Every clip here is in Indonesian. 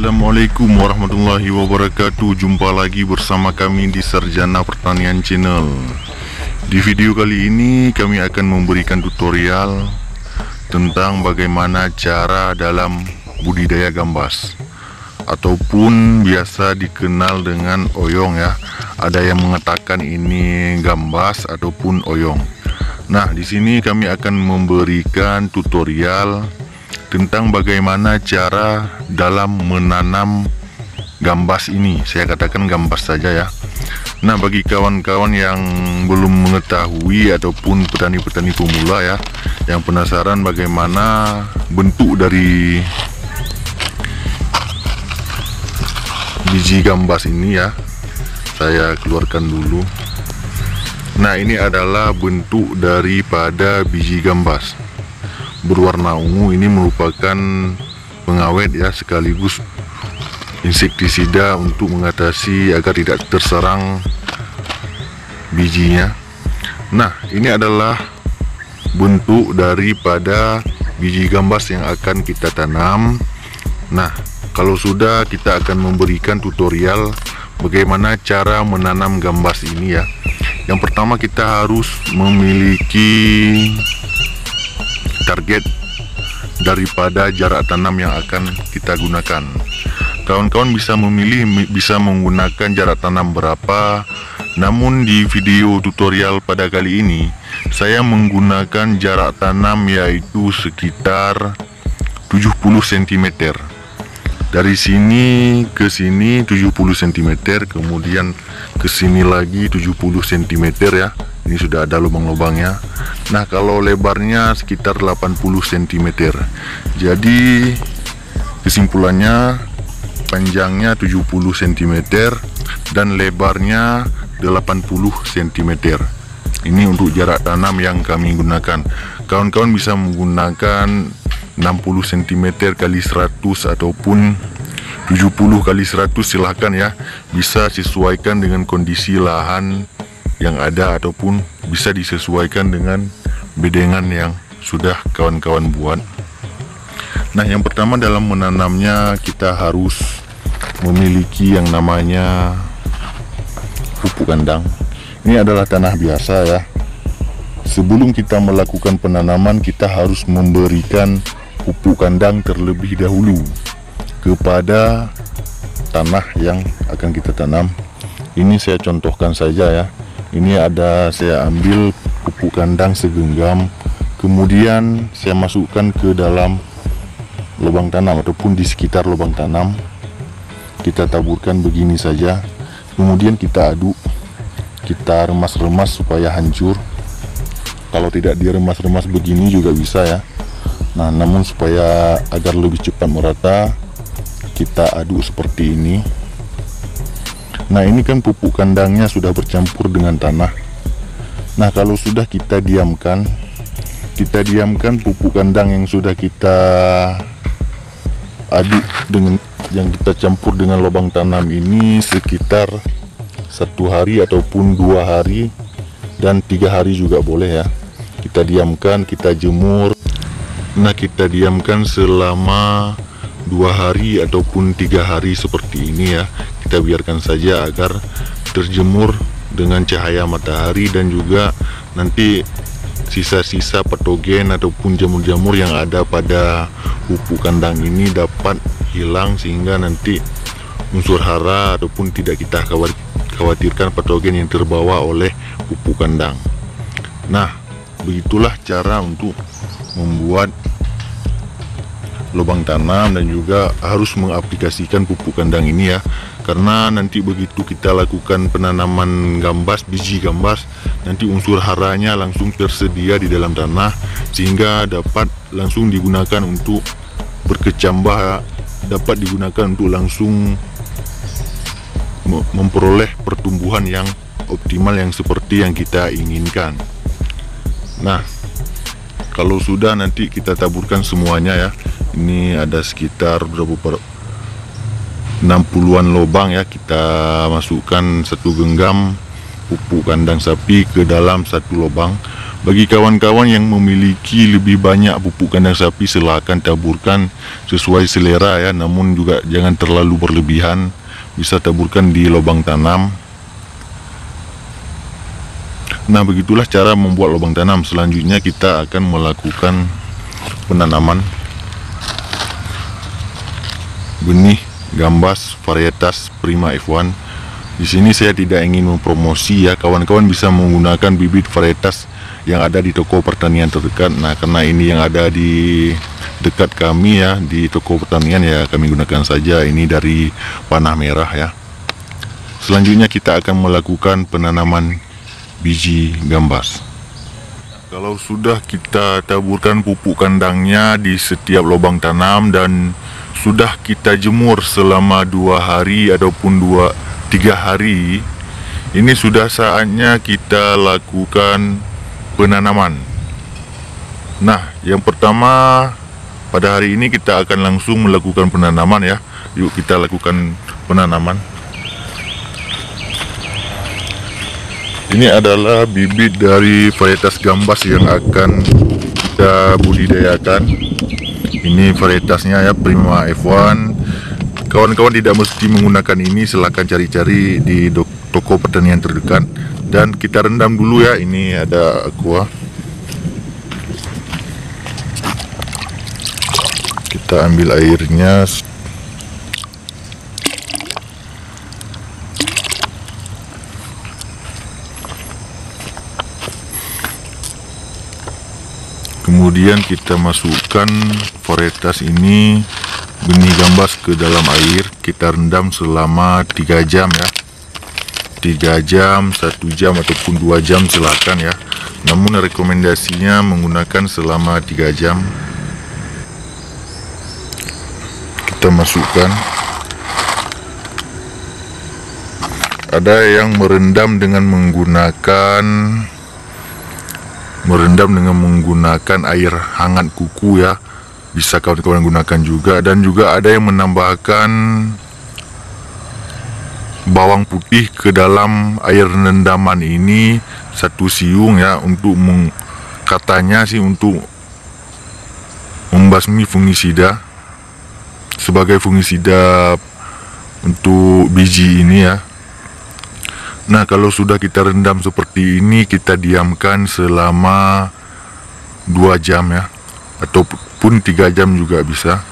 Assalamualaikum warahmatullahi wabarakatuh. Jumpa lagi bersama kami di Sarjana Pertanian Channel. Di video kali ini kami akan memberikan tutorial tentang bagaimana cara dalam budidaya gambas, ataupun biasa dikenal dengan oyong ya. Ada yang mengatakan ini gambas ataupun oyong. Nah, di sini kami akan memberikan tutorial tentang bagaimana cara dalam menanam gambas ini. Saya katakan gambas saja ya. Nah, bagi kawan-kawan yang belum mengetahui ataupun petani-petani pemula ya, yang penasaran bagaimana bentuk dari biji gambas ini ya, saya keluarkan dulu. Nah, ini adalah bentuk daripada biji gambas berwarna ungu. Ini merupakan pengawet ya, sekaligus insektisida untuk mengatasi agar tidak terserang bijinya. Nah, ini adalah bentuk daripada biji gambas yang akan kita tanam. Nah, kalau sudah, kita akan memberikan tutorial bagaimana cara menanam gambas ini ya. Yang pertama, kita harus memiliki target daripada jarak tanam yang akan kita gunakan. Kawan-kawan bisa memilih, bisa menggunakan jarak tanam berapa. Namun di video tutorial pada kali ini saya menggunakan jarak tanam yaitu sekitar 70 cm. Dari sini ke sini 70 cm, kemudian ke sini lagi 70 cm ya. Ini sudah ada lubang-lubangnya. Nah, kalau lebarnya sekitar 80 cm. Jadi kesimpulannya, panjangnya 70 cm dan lebarnya 80 cm. Ini untuk jarak tanam yang kami gunakan. Kawan-kawan bisa menggunakan 60 cm kali 100 ataupun 70 kali 100, silahkan ya. Bisa sesuaikan dengan kondisi lahan yang ada ataupun bisa disesuaikan dengan bedengan yang sudah kawan-kawan buat. Nah, yang pertama dalam menanamnya kita harus memiliki yang namanya pupuk kandang. Ini adalah tanah biasa ya. Sebelum kita melakukan penanaman, kita harus memberikan pupuk kandang terlebih dahulu kepada tanah yang akan kita tanam. Ini saya contohkan saja ya. Ini saya ambil pupuk kandang segenggam, kemudian saya masukkan ke dalam lubang tanam ataupun di sekitar lubang tanam. Kita taburkan begini saja, kemudian kita aduk, kita remas-remas supaya hancur. Kalau tidak diremas-remas begini juga bisa ya. Nah, namun supaya agar lebih cepat merata, kita aduk seperti ini. Nah, ini kan pupuk kandangnya sudah bercampur dengan tanah. Nah, kalau sudah kita diamkan pupuk kandang yang sudah kita aduk dengan yang kita campur dengan lubang tanam ini sekitar 1 hari ataupun 2 hari dan 3 hari juga boleh ya. Kita diamkan, kita jemur. Nah, kita diamkan selama 2 hari ataupun 3 hari seperti ini ya. Kita biarkan saja agar terjemur dengan cahaya matahari, dan juga nanti sisa-sisa patogen ataupun jamur-jamur yang ada pada pupuk kandang ini dapat hilang, sehingga nanti unsur hara ataupun tidak kita khawatirkan patogen yang terbawa oleh pupuk kandang. Nah, begitulah cara untuk membuat lubang tanam dan juga harus mengaplikasikan pupuk kandang ini ya. Karena nanti begitu kita lakukan penanaman gambas, biji gambas, nanti unsur haranya langsung tersedia di dalam tanah, sehingga dapat langsung digunakan untuk berkecambah, dapat digunakan untuk langsung memperoleh pertumbuhan yang optimal yang seperti yang kita inginkan. Nah, kalau sudah, nanti kita taburkan semuanya ya. Ini ada sekitar 60-an lubang ya. Kita masukkan 1 genggam pupuk kandang sapi ke dalam 1 lubang. Bagi kawan-kawan yang memiliki lebih banyak pupuk kandang sapi, silakan taburkan sesuai selera ya, namun juga jangan terlalu berlebihan. Bisa taburkan di lubang tanam. Nah, begitulah cara membuat lubang tanam. Selanjutnya kita akan melakukan penanaman benih gambas varietas Prima F1. Di sini saya tidak ingin mempromosi ya, kawan-kawan bisa menggunakan bibit varietas yang ada di toko pertanian terdekat. Nah, karena ini yang ada di dekat kami ya, di toko pertanian ya, kami gunakan saja ini dari panah merah ya. Selanjutnya kita akan melakukan penanaman biji gambas. Kalau sudah kita taburkan pupuk kandangnya di setiap lubang tanam dan sudah kita jemur selama 2 hari ataupun 3 hari, ini sudah saatnya kita lakukan penanaman. Nah, yang pertama pada hari ini kita akan langsung melakukan penanaman ya. Yuk kita lakukan penanaman. Ini adalah bibit dari varietas gambas yang akan kita budidayakan. Ini varietasnya ya, Prima F1. Kawan-kawan tidak mesti menggunakan ini, silahkan cari-cari di toko pertanian terdekat. Dan kita rendam dulu ya, ini ada aqua. Kita ambil airnya. Kemudian kita masukkan varietas ini, benih gambas, ke dalam air. Kita rendam selama 3 jam ya. 3 jam, 1 jam ataupun 2 jam silakan ya. Namun rekomendasinya menggunakan selama 3 jam. Kita masukkan. Ada yang merendam dengan menggunakan air hangat kuku ya. Bisa kawan-kawan gunakan juga, dan juga ada yang menambahkan bawang putih ke dalam air rendaman ini 1 siung ya, untuk katanya sih untuk membasmi fungisida, sebagai fungisida untuk biji ini ya. Nah, kalau sudah kita rendam seperti ini, kita diamkan selama 2 jam ya, ataupun 3 jam juga bisa.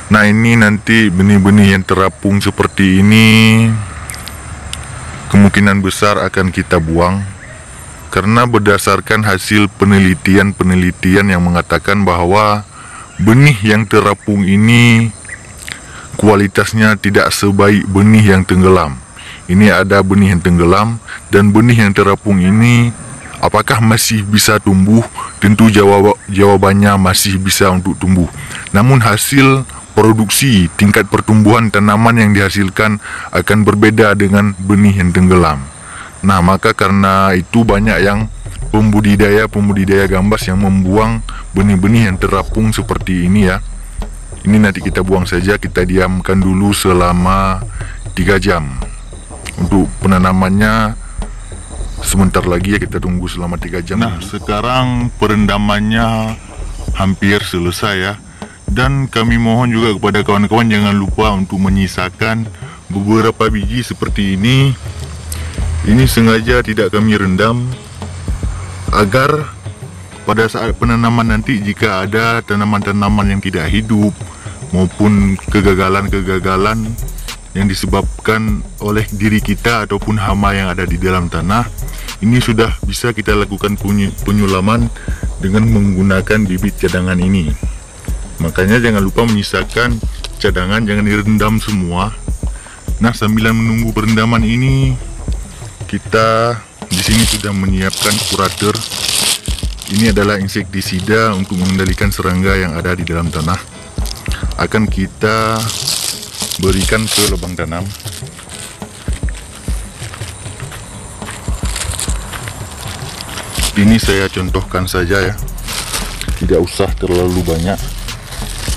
Nah, ini nanti benih-benih yang terapung seperti ini kemungkinan besar akan kita buang, karena berdasarkan hasil penelitian yang mengatakan bahwa benih yang terapung ini kualitasnya tidak sebaik benih yang tenggelam. Ini ada benih yang tenggelam dan benih yang terapung ini apakah masih bisa tumbuh? Tentu jawabannya masih bisa untuk tumbuh. Namun hasil produksi, tingkat pertumbuhan tanaman yang dihasilkan akan berbeda dengan benih yang tenggelam. Nah, maka karena itu banyak yang pembudidaya gambas yang membuang benih-benih yang terapung seperti ini ya. Ini nanti kita buang saja, kita diamkan dulu selama 3 jam. Untuk penanamannya sebentar lagi ya, kita tunggu selama 3 jam. Nah, sekarang perendamannya hampir selesai ya. Dan kami mohon juga kepada kawan-kawan jangan lupa untuk menyisakan beberapa biji seperti ini. Ini sengaja tidak kami rendam agar pada saat penanaman nanti jika ada tanaman-tanaman yang tidak hidup maupun kegagalan-kegagalan yang disebabkan oleh diri kita ataupun hama yang ada di dalam tanah, ini sudah bisa kita lakukan penyulaman dengan menggunakan bibit cadangan ini. Makanya jangan lupa menyisakan cadangan, jangan direndam semua. Nah, sambil menunggu perendaman ini, kita di sini sudah menyiapkan kurator. Ini adalah insektisida untuk mengendalikan serangga yang ada di dalam tanah. Akan kita berikan ke lubang tanam. Ini saya contohkan saja ya, tidak usah terlalu banyak.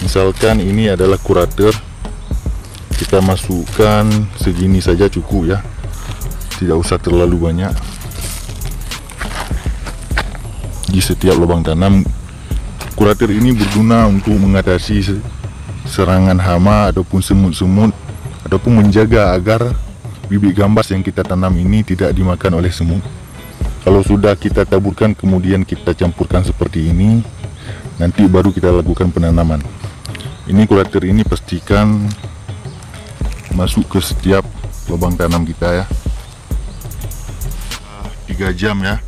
Misalkan ini adalah kurator, kita masukkan segini saja cukup ya, tidak usah terlalu banyak. di setiap lubang tanam. Kurator ini berguna untuk mengatasi serangan hama ataupun semut-semut, ataupun menjaga agar bibit gambas yang kita tanam ini tidak dimakan oleh semut. Kalau sudah kita taburkan kemudian kita campurkan seperti ini, nanti baru kita lakukan penanaman. Ini kurator ini pastikan masuk ke setiap lubang tanam kita ya. 3 jam ya.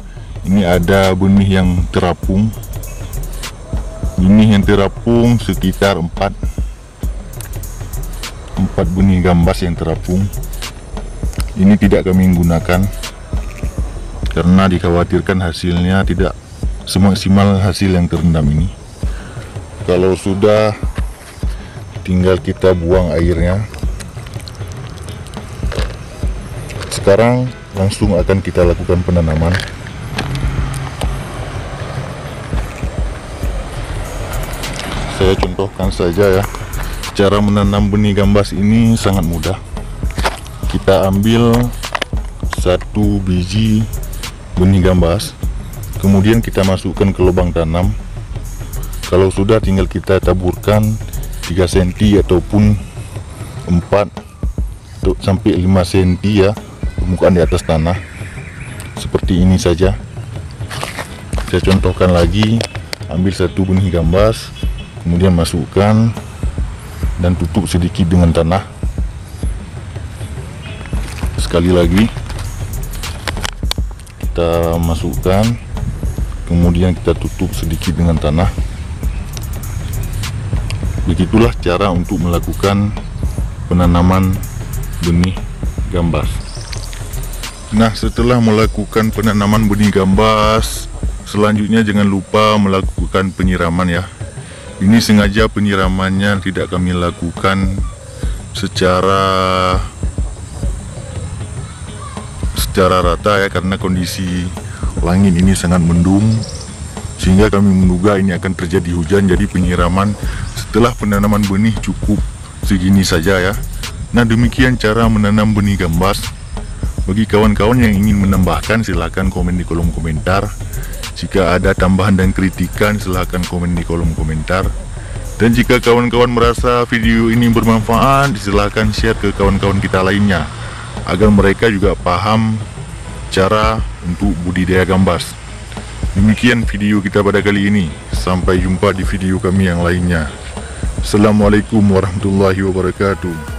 Ini ada benih yang terapung. Benih yang terapung sekitar 4 benih gambas yang terapung. Ini tidak kami gunakan karena dikhawatirkan hasilnya tidak semaksimal hasil yang terendam ini. Kalau sudah, tinggal kita buang airnya. Sekarang langsung akan kita lakukan penanaman. Saya contohkan saja ya. Cara menanam benih gambas ini sangat mudah. Kita ambil 1 biji benih gambas, kemudian kita masukkan ke lubang tanam. Kalau sudah, tinggal kita taburkan 3 cm ataupun 4 sampai 5 cm ya, permukaan di atas tanah. Seperti ini saja. Saya contohkan lagi. Ambil 1 benih gambas, kemudian masukkan dan tutup sedikit dengan tanah. Sekali lagi kita masukkan, kemudian kita tutup sedikit dengan tanah. Begitulah cara untuk melakukan penanaman benih gambas. Nah, setelah melakukan penanaman benih gambas, selanjutnya jangan lupa melakukan penyiraman ya. Ini sengaja penyiramannya tidak kami lakukan secara rata ya, karena kondisi langit ini sangat mendung, sehingga kami menduga ini akan terjadi hujan. Jadi penyiraman setelah penanaman benih cukup segini saja ya. Nah, demikian cara menanam benih gambas. Bagi kawan-kawan yang ingin menambahkan, silahkan komen di kolom komentar. Jika ada tambahan dan kritikan, silahkan komen di kolom komentar. Dan jika kawan-kawan merasa video ini bermanfaat, silahkan share ke kawan-kawan kita lainnya, agar mereka juga paham cara untuk budidaya gambas. Demikian video kita pada kali ini. Sampai jumpa di video kami yang lainnya. Assalamualaikum warahmatullahi wabarakatuh.